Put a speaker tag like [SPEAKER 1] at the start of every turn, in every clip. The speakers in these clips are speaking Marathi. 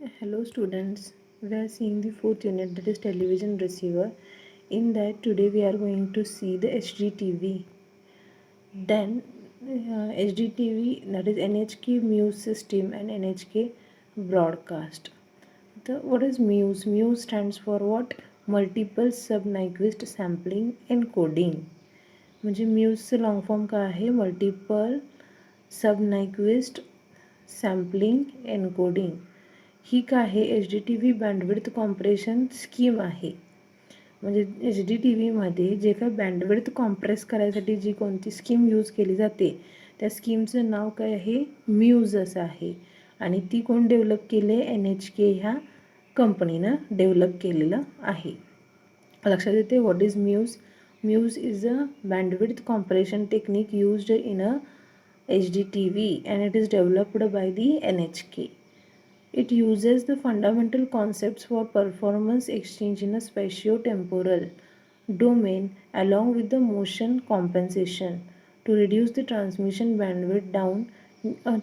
[SPEAKER 1] Hello students, we are seeing the fourth unit, that is television receiver. In that today we are going to see the HDTV. Then HDTV, that is NHK Muse system and NHK broadcast. What is Muse? Muse stands for what? Multiple Sub-Nyquist Sampling Encoding. म्हणजे म्यूजचं लॉंग फॉर्म काय आहे? मल्टिपल सब नायक्विस्ट सॅम्पलिंग एन्कोडिंग. ही काय आहे? H D T V bandwidth compression scheme आहे. म्हणजे एच डी टी व्हीमध्ये जे काय बँडविड्थ कॉम्प्रेस करायसाठी जी कोणती स्कीम यूज केली जाते त्या स्कीमचं नाव काय आहे? म्यूज असं आहे. आणि ती कोण डेव्हलप केली आहे? NHK ह्या कंपनीनं डेव्हलप केलेलं आहे. लक्षात येते? What is muse? Muse is a bandwidth compression technique used in a HDTV and it is developed by the NHK. It uses the fundamental concepts for performance exchange in a spatio-temporal domain along with the motion compensation to reduce the transmission bandwidth down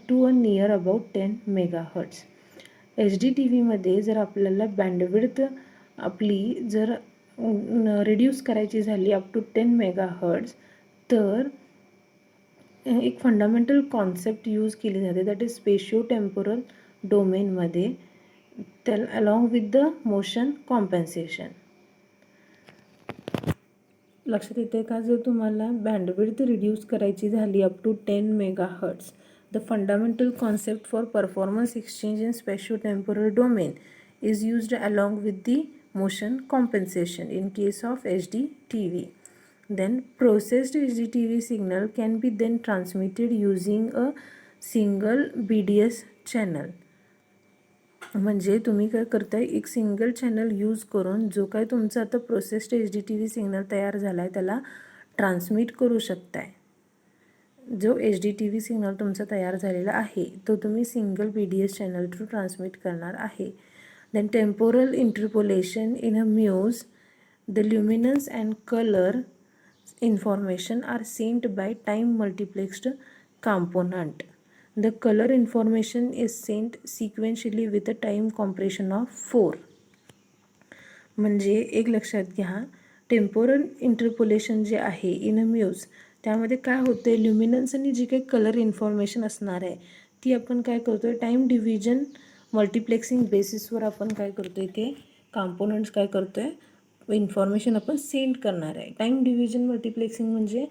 [SPEAKER 1] to a near about 10 MHz. HDTV मध्ये जर आपल्याला बँडविड्थ आपली जर रिड्यूस करायची झाली अप टू 10 MHz तर एक फंडामेंटल कॉन्सेप्ट यूज केली जाते, दॅट इज स्पेशियो टेम्पोरल डोमेनमध्ये त्याला along with the motion compensation. लक्षात येते का? जर तुम्हाला बँडविड्थ रिड्यूस करायची झाली up to 10 MHz, the fundamental concept for performance exchange in spatio temporal domain is used along with the motion compensation in case of HDTV. Then processed HDTV signal can be then transmitted using a single BDS channel. म्हणजे तुम्ही काय करताय? एक सिंगल चॅनल यूज करून जो काय तुमचा आता प्रोसेस्ड HDTV सिग्नल तयार झाला आहे त्याला ट्रान्समिट करू शकताय. जो HDTV सिग्नल तुमचा तयार झालेला आहे तो तुम्ही single BDS channel through transmit करणार आहे. Then temporal interpolation in a muse, the luminance and color information are sent by time multiplexed component. The color information is sent sequentially with a time compression of 4. म्हणजे एक लक्षात घ्या, टेम्पोरल इंटरपोलेशन जे आहे इन अ म्यूज त्यामध्ये काय होते? ल्युमिनन्स आणि जी काही कलर इन्फॉर्मेशन असणार आहे ती आपण काय करतोय? टाईम डिव्हिजन मल्टिप्लेक्सिंग बेसिसवर आपण काय करतोय? ते कॉम्पोनंट्स काय करतोय? इन्फॉर्मेशन आपण सेंड करणार आहे. टाईम डिव्हिजन मल्टिप्लेक्सिंग म्हणजे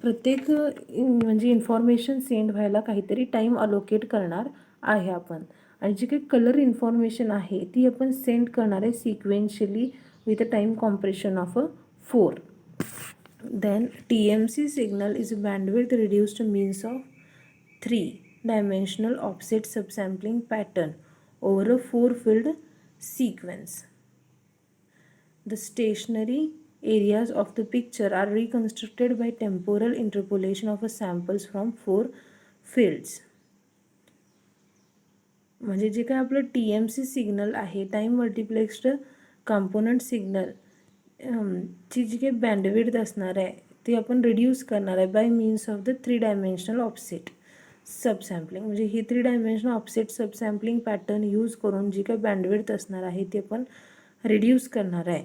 [SPEAKER 1] प्रत्येक म्हणजे इन्फॉर्मेशन सेंड व्हायला काहीतरी टाईम अलोकेट करणार आहे आपण. आणि जी काही कलर इन्फॉर्मेशन आहे ती आपण सेंड करणार आहे sequentially with a time compression of 4. Then TMC signal is bandwidth reduced means of 3-dimensional offset subsampling pattern over a 4-field sequence. The stationary areas of the picture are reconstructed by temporal interpolation of a samples from 4 fields. म्हणजे जे काय आपलं TMC सिग्नल आहे, टाईम मल्टिप्लेक्स्ड कंपोनंट सिग्नल ची जी काही बँडविड्थ असणार आहे ती आपण रिड्यूस करणार आहे by means of the 3-dimensional offset subsampling. म्हणजे ही 3-dimensional offset subsampling pattern use करून जी काही बँडविड्थ असणार आहे ती आपण रिड्यूस करणार आहे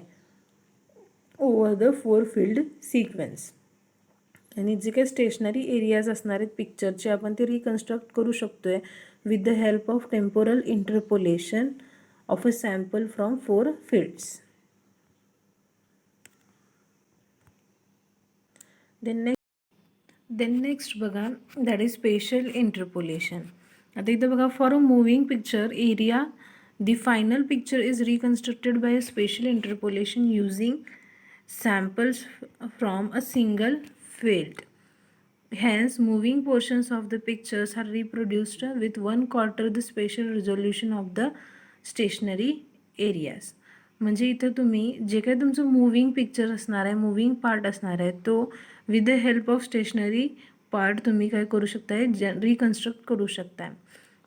[SPEAKER 1] ओव्हर द 4-field सिक्वेन्स. आणि जे काही स्टेशनरी एरियाज असणार आहेत पिक्चरचे आपण ते रिकन्स्ट्रक्ट करू शकतो आहे with the help of temporal interpolation of a sample from 4 fields. Then next बघा, दॅट इज स्पेशल इंटरपोलेशन. आता इथं बघा, for a moving picture area the final picture is reconstructed by a spatial interpolation using samples from a single field. Hence, moving portions of the pictures are reproduced with 1/4 the spatial resolution of the stationary areas. म्हणजे इथं तुम्ही जे काही तुमचं मूविंग पिक्चर असणार आहे, मूविंग पार्ट असणार आहे तो with the help of stationary part तुम्ही काय करू शकताय? रिकन्स्ट्रक्ट करू शकताय.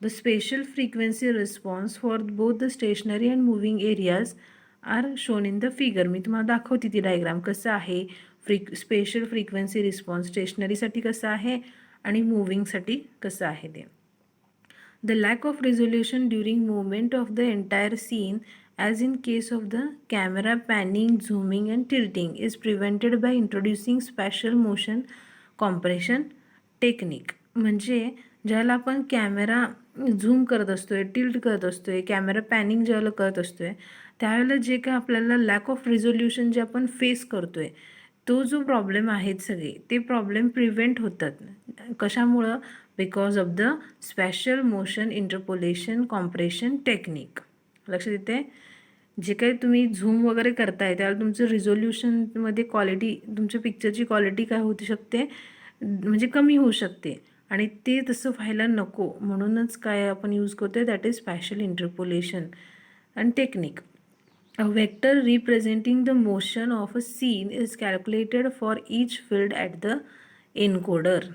[SPEAKER 1] The special frequency response for both the stationary and moving areas are shown in the figure. मी तुम्हाला दाखवते ती डायग्राम कसं आहे. स्पेशल फ्रिक्वेन्सी रिस्पॉन्स स्टेशनरीसाठी कसं आहे आणि मूविंगसाठी कसं आहे ते. The lack of resolution during movement of the entire scene, as in case of the camera panning, zooming and tilting, is prevented by introducing spatial motion compression technique. म्हणजे ज्याला आपण कॅमेरा झूम करत असतोय, टिल्ट करत असतोय, कॅमेरा पॅनिंग ज्यावेळेला करत असतोय, त्यावेळेला जे काय आपल्याला लॅक ऑफ रिझोल्युशन जे आपण फेस करतोय, तो जो प्रॉब्लेम आहेत सगळे ते प्रॉब्लेम प्रिव्हेंट होतात. कशामुळं? Because of the special motion interpolation compression technique. लक्षात येते? जे काही तुम्ही झूम वगैरे करताय त्यावेळेला तुमचं रिझोल्युशनमध्ये क्वालिटी, तुमच्या पिक्चरची क्वालिटी काय होऊ शकते, म्हणजे कमी होऊ शकते. आणि ते तसं व्हायला नको म्हणूनच काय आपण यूज करतोय, that is special interpolation and technique. A vector representing the motion of a scene is calculated for each field at the encoder.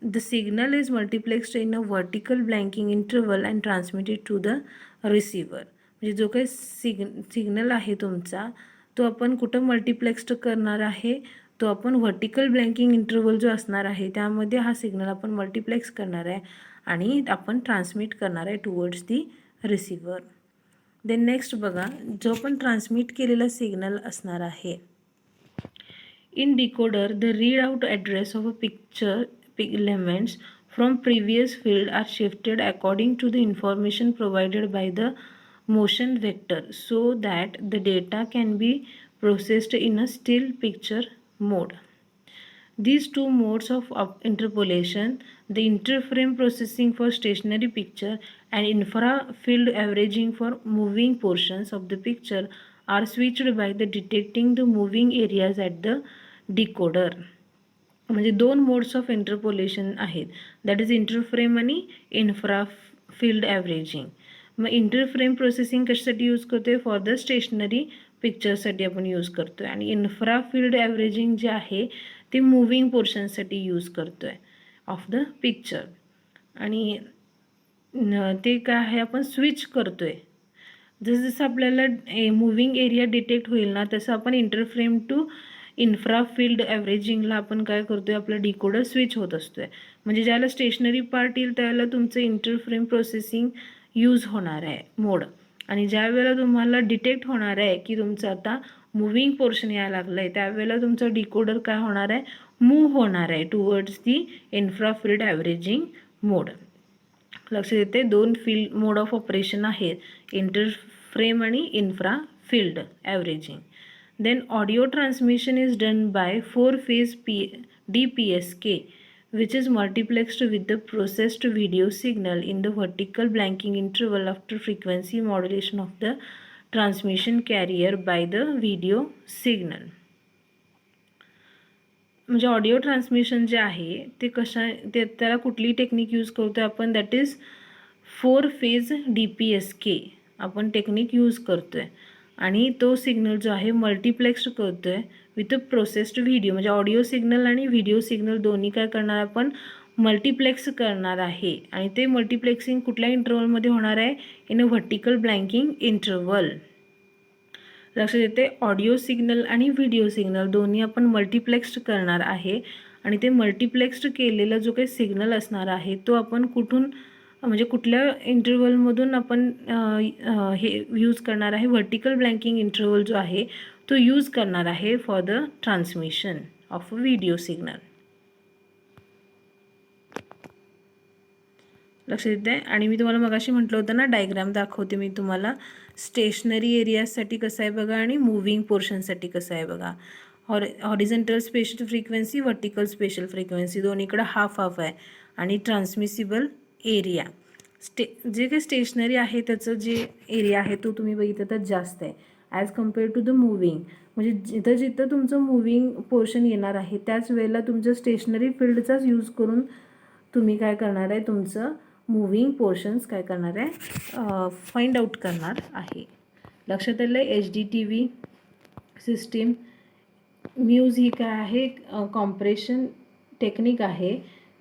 [SPEAKER 1] The signal is multiplexed in a vertical blanking interval and transmitted to the receiver. म्हणजे जो काही सिग्नल आहे तुमचा तो आपण कुठं मल्टिप्लेक्स्ड करणार आहे, तो आपण व्हर्टिकल ब्लँकिंग इंटरवल जो असणार आहे त्यामध्ये हा सिग्नल आपण मल्टिप्लेक्स करणार आहे आणि आपण ट्रान्समिट करणार आहे towards the receiver. Then next बघा, जो पण ट्रान्समिट केलेला सिग्नल असणार आहे, in decoder the read out address of a picture elements from previous field are shifted according to the information provided by the motion vector so that the data can be processed in a still picture mode. These two modes of interpolation, the interframe processing for stationary picture and infrafield averaging for moving portions of the picture, are switched by the detecting the moving areas at the decoder. म्हणजे दोन मोड्स ऑफ इंटरपोलेशन आहेत, दॅट इज इंटरफ्रेम आणि इन्फ्राफिल्ड ॲव्हरेजिंग. मग इंटरफ्रेम प्रोसेसिंग कशासाठी यूज करतो आहे, फॉर द स्टेशनरी पिक्चरसाठी आपण यूज करतो आहे. आणि इन्फ्राफिल्ड ॲव्हरेजिंग जे आहे ते मूव्हिंग पोर्शनसाठी यूज करतो आहे ऑफ द पिक्चर. आणि ते काय आहे, आपण स्विच करतो आहे. जसं जसं आपल्याला मूव्हिंग एरिया डिटेक्ट होईल ना, तसं आपण इंटरफ्रेम टू इन्फ्राफिल्ड ॲव्हरेजिंगला आपण काय करतो आहे, आपलं डिकोडर स्विच होत असतो आहे. म्हणजे ज्याला स्टेशनरी पार्ट येईल त्यावेळेला तुमचं इंटरफ्रेम प्रोसेसिंग यूज होणार आहे मोड. आणि ज्या वेळेला तुम्हाला डिटेक्ट होणार आहे की तुमचं आता मूव्हिंग पोर्शन यायला लागलं आहे, त्यावेळेला तुमचं डिकोडर काय होणार आहे, मूव्ह होणार आहे टुवर्ड्स दी इन्फ्राफिल्ड ॲव्हरेजिंग मोड. लक्षात येते? दोन फील्ड मोड ऑफ ऑपरेशन आहेत, इंटरफ्रेम आणि इन्फ्राफिल्ड averaging. Then audio transmission is done by 4-phase DPSK, which is multiplexed with the processed video signal in the vertical blanking interval after frequency modulation of the transmission carrier by the video signal. म्हणजे ऑडिओ ट्रान्समिशन जे आहे ते त्याला कुठली टेक्निक यूज करतो आपण, दॅट इज 4-phase DPSK आपण टेक्निक यूज करतो आहे. आणि तो सिग्नल जो आहे मल्टिप्लेक्स्ड करतो आहे विथ प्रोसेस्ड व्हिडिओ. म्हणजे ऑडिओ सिग्नल आणि व्हिडिओ सिग्नल दोन्ही काय करणार आपण, मल्टिप्लेक्स करणार आहे. आणि ते मल्टिप्लेक्सिंग कुठल्या इंटरवलमध्ये होणार आहे, इन अ व्हर्टिकल ब्लँकिंग इंटरवल. लक्षात येते? ऑडिओ सिग्नल आणि व्हिडिओ सिग्नल दोन्ही आपण मल्टिप्लेक्स्ड करणार आहे. आणि ते मल्टिप्लेक्स्ड केलेला जो काही सिग्नल असणार आहे तो आपण कुठून, म्हणजे कुठल्या इंटरवलमधून आपण हे यूज करणार आहे, व्हर्टिकल ब्लँकिंग इंटरवल जो आहे तो यूज करणार आहे for the transmission of video signal. लक्षात येते? आणि मी तुम्हाला मगाशी म्हटलं होतं ना, डायग्राम दाखवते मी तुम्हाला, स्टेशनरी एरियासाठी कसं आहे बघा आणि मूव्हिंग पोर्शनसाठी कसं आहे बघा. Horizontal special frequency, vertical special frequency दोन्हीकडे हाफ हाफ आहे. आणि ट्रान्समिसिबल एरिया, जे काही स्टेशनरी आहे त्याचं जे एरिया आहे तो तुम्ही बघितलं तर जास्त आहे as compared to the moving. म्हणजे जिथं जिथं तुमचं मूव्हिंग पोर्शन येणार आहे त्याच वेळेला तुमचं स्टेशनरी फील्डचाच यूज करून तुम्ही काय करणार आहे, तुमचं मूव्हिंग पोर्शन्स काय करणार आहे, फाइंड आउट करणार आहे. लक्षात आलं? HDTV सिस्टीम म्यूज ही काय आहे, कॉम्प्रेशन टेक्निक आहे,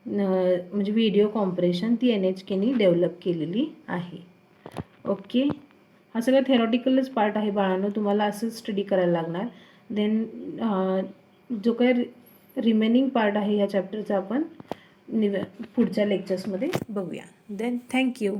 [SPEAKER 1] म्हणजे व्हिडिओ कॉम्प्रेशन, ती NHKनी डेव्हलप केलेली आहे. ओके, हा सगळा थेरॉटिकलच पार्ट आहे बाळांनो, तुम्हाला असंच स्टडी करायला लागणार. देन जो काही रिमेनिंग पार्ट आहे ह्या चॅप्टरचा आपण पुढच्या लेक्चर्समध्ये बघूया. Then thank you.